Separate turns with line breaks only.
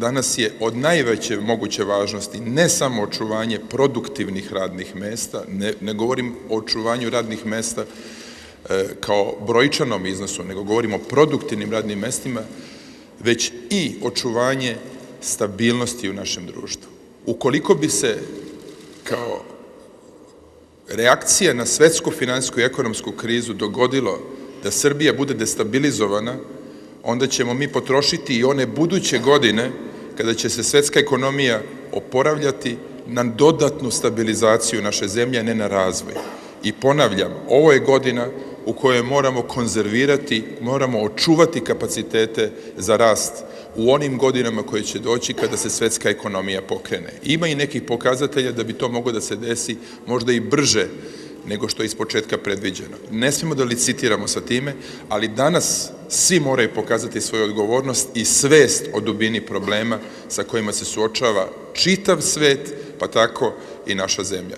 danas je od najveće moguće važnosti ne samo očuvanje produktivnih radnih mesta, ne govorim o očuvanju radnih mesta kao brojčanom iznosu, nego govorimo o produktivnim radnim mestima, već i očuvanje stabilnosti u našem društvu. Ukoliko bi se kao reakcija na svetsku finansijsku i ekonomsku krizu dogodilo da Srbija bude destabilizovana, onda ćemo mi potrošiti i one buduće godine kada će se svetska ekonomija oporavljati na dodatnu stabilizaciju naše zemlje, a ne na razvoj. I ponavljam, ovo je godina u kojoj moramo konzervirati, moramo očuvati kapacitete za rast u onim godinama koje će doći kada se svetska ekonomija pokrene. Ima i nekih pokazatelja da bi to moglo da se desi možda i brže nego što je iz početka predviđeno. Ne smemo da licitiramo sa time, ali danas svi moraju pokazati svoju odgovornost i svest o dubini problema sa kojima se suočava čitav svet, pa tako i naša zemlja.